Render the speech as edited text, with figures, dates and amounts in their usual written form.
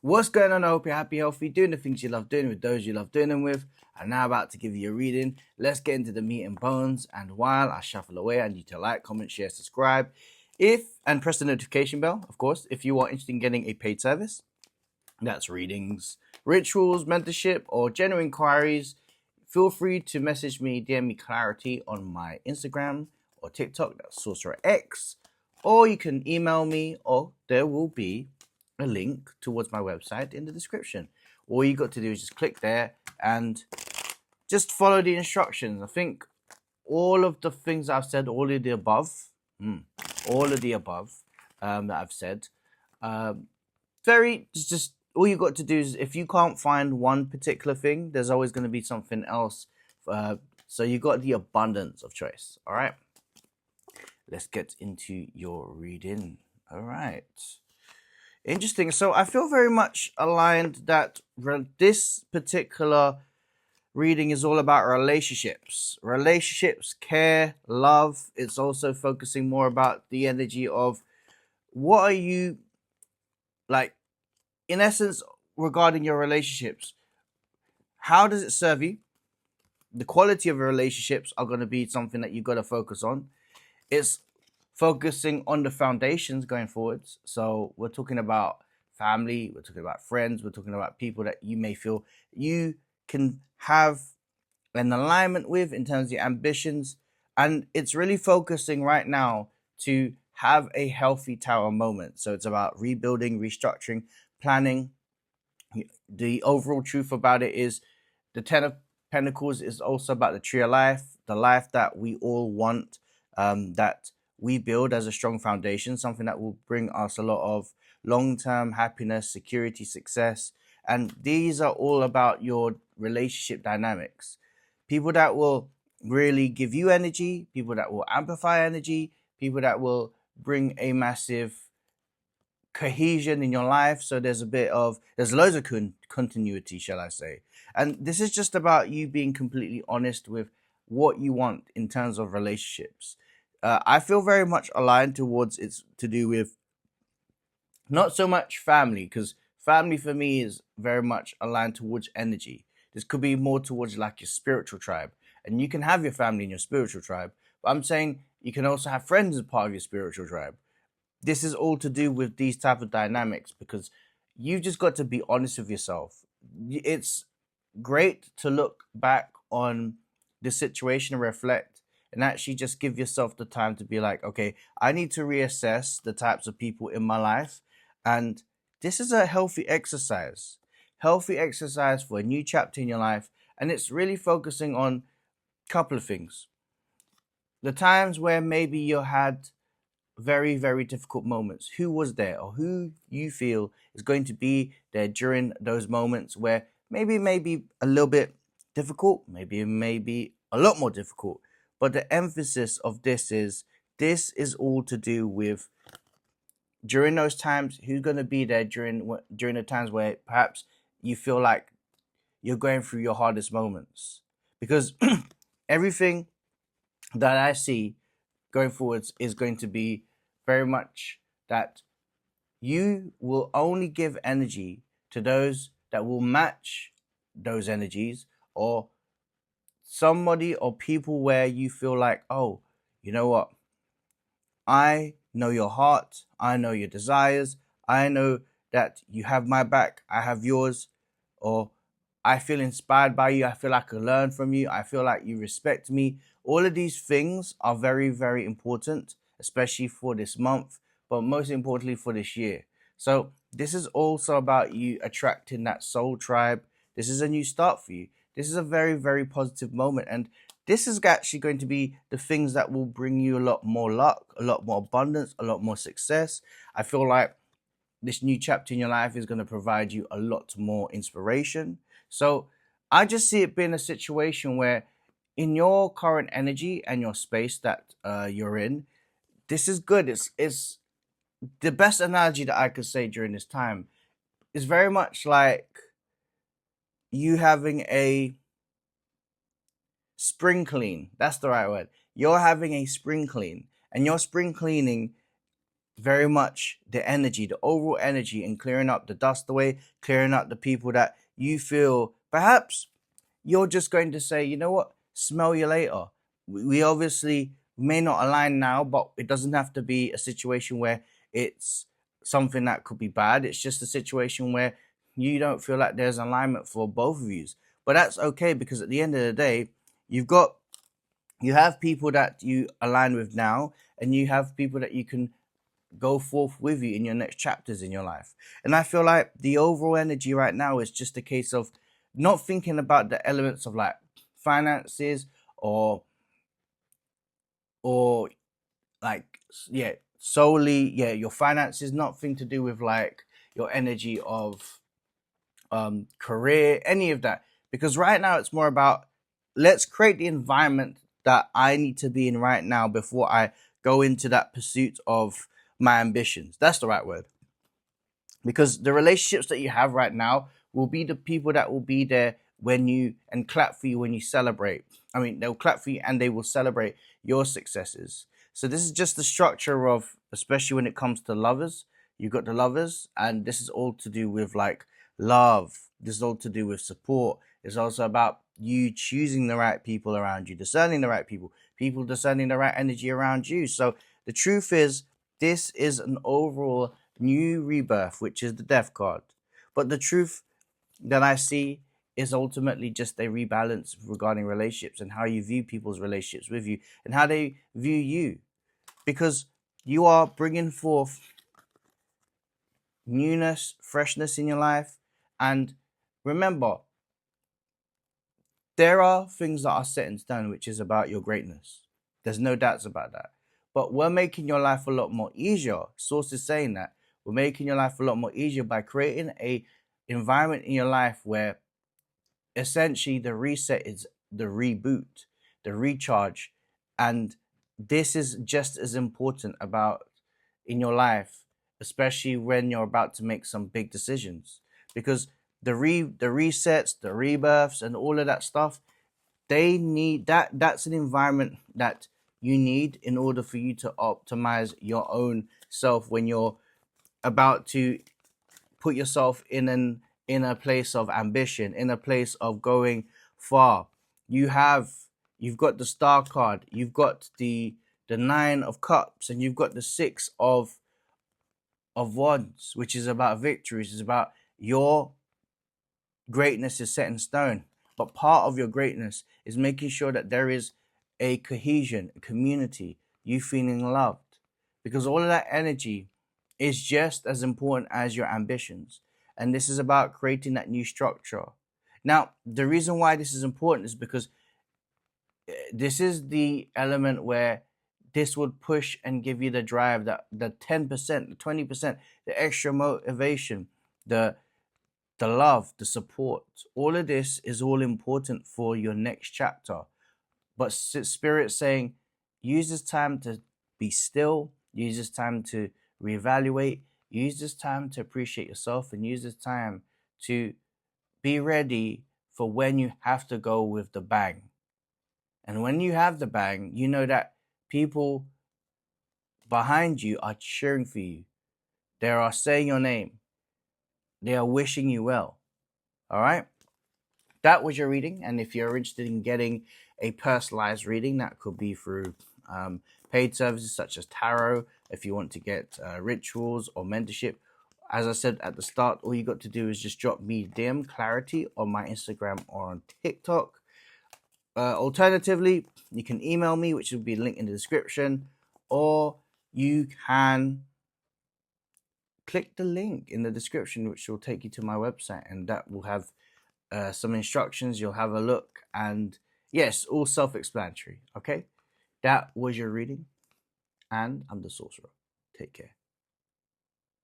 What's going on? I hope you're happy, healthy, doing the things you love doing with those you love doing them with. I'm now about to give you a reading. Let's get into the meat and bones. And while I shuffle away, I need to like, comment, share, subscribe, and press the notification bell, of course, if you are interested in getting a paid service. That's readings, rituals, mentorship, or general inquiries. Feel free to message me, DM me clarity on my Instagram or TikTok, that's Sorcerer X, or you can email me, or there will be a link towards my website in the description. All you got to do is just click there and just follow the instructions. I think all of the things I've said, all of the above that I've said, just all you got to do is, if you can't find one particular thing, there's always going to be something else. So you got the abundance of choice. All right, let's get into your reading. All right. Interesting. So I feel very much aligned that this particular reading is all about relationships, care, love. It's also focusing more about the energy of what are you like, in essence, regarding your relationships. How does it serve you? The quality of your relationships are going to be something that you've got to focus on. It's focusing on the foundations going forwards. So we're talking about family, we're talking about friends, we're talking about people that you may feel you can have an alignment with in terms of your ambitions. And it's really focusing right now to have a healthy tower moment. So it's about rebuilding, restructuring, planning. The overall truth about it is the Ten of Pentacles is also about the tree of life, the life that we all want, that we build as a strong foundation, something that will bring us a lot of long-term happiness, security, success. And these are all about your relationship dynamics. People that will really give you energy, people that will amplify energy, people that will bring a massive cohesion in your life. So there's loads of continuity, shall I say. And this is just about you being completely honest with what you want in terms of relationships. I feel very much aligned towards it's to do with not so much family, because family for me is very much aligned towards energy. This could be more towards like your spiritual tribe. And you can have your family in your spiritual tribe. But I'm saying you can also have friends as part of your spiritual tribe. This is all to do with these type of dynamics, because you've just got to be honest with yourself. It's great to look back on the situation and reflect and actually just give yourself the time to be like, okay, I need to reassess the types of people in my life. And this is a healthy exercise for a new chapter in your life. And it's really focusing on a couple of things. The times where maybe you had very, very difficult moments. Who was there, or who you feel is going to be there during those moments where maybe a little bit difficult, maybe a lot more difficult. But the emphasis of this is all to do with during those times, who's going to be there during the times where perhaps you feel like you're going through your hardest moments. Because everything that I see going forwards is going to be very much that you will only give energy to those that will match those energies, or somebody or people where you feel like, oh, you know what? I know your heart. I know your desires. I know that you have my back. I have yours. Or I feel inspired by you. I feel like I can learn from you. I feel like you respect me. All of these things are very, very important, especially for this month, but most importantly for this year. So this is also about you attracting that soul tribe. This is a new start for you. This is a very, very positive moment. And this is actually going to be the things that will bring you a lot more luck, a lot more abundance, a lot more success. I feel like this new chapter in your life is going to provide you a lot more inspiration. So I just see it being a situation where in your current energy and your space that you're in, this is good. It's the best analogy that I could say during this time is very much like you having a spring clean. That's the right word. You're having a spring clean, and your spring cleaning very much the energy, the overall energy, and clearing up the dust away, clearing up the people that you feel perhaps you're just going to say, you know what, smell you later. We obviously may not align now, but it doesn't have to be a situation where it's something that could be bad. It's just a situation where you don't feel like there's alignment for both of you. But that's okay, because at the end of the day, you have people that you align with now, and you have people that you can go forth with you in your next chapters in your life. And I feel like the overall energy right now is just a case of not thinking about the elements of like finances or or like, yeah, solely, yeah, your finances, nothing to do with like your energy of career, any of that. Because right now it's more about, let's create the environment that I need to be in right now before I go into that pursuit of my ambitions. That's the right word. Because the relationships that you have right now will be the people that will be there when you, and clap for you when you celebrate. I mean, they'll clap for you and they will celebrate your successes. So this is just the structure of, especially when it comes to lovers, you got the lovers, and this is all to do with like love. This is all to do with support. It's also about you choosing the right people around you, discerning the right people discerning the right energy around you. So the truth is, this is an overall new rebirth, which is the death card. But the truth that I see is ultimately just a rebalance regarding relationships and how you view people's relationships with you and how they view you. Because you are bringing forth newness, freshness in your life. And remember, there are things that are set in stone, which is about your greatness. There's no doubts about that. But we're making your life a lot more easier. Source is saying that. We're making your life a lot more easier by creating a environment in your life where essentially the reset is the reboot, the recharge. And this is just as important about in your life, especially when you're about to make some big decisions. Because the resets, the rebirths, and all of that stuff, they need that. That's an environment that you need in order for you to optimize your own self when you're about to put yourself in a place of ambition, in a place of going far. You've got the star card, you've got the 9 of cups, and you've got the 6 of wands, which is about victories. It's about your greatness is set in stone. But part of your greatness is making sure that there is a cohesion, a community, you feeling loved. Because all of that energy is just as important as your ambitions. And this is about creating that new structure. Now, the reason why this is important is because this is the element where this would push and give you the drive, that the 10%, the 20%, the extra motivation, the love, the support. All of this is all important for your next chapter. But Spirit's saying, use this time to be still, use this time to reevaluate, use this time to appreciate yourself, and use this time to be ready for when you have to go with the bang. And when you have the bang, you know that people behind you are cheering for you. They are saying your name. They are wishing you well. All right? That was your reading. And if you're interested in getting a personalized reading, that could be through paid services such as tarot. If you want to get rituals or mentorship, as I said at the start, all you got to do is just drop me DM Clarity on my Instagram or on TikTok. Alternatively, you can email me, which will be linked in the description, or you can click the link in the description, which will take you to my website, and that will have some instructions. You'll have a look, and yes, all self-explanatory. Okay, that was your reading, and I'm the Sorcerer. Take care.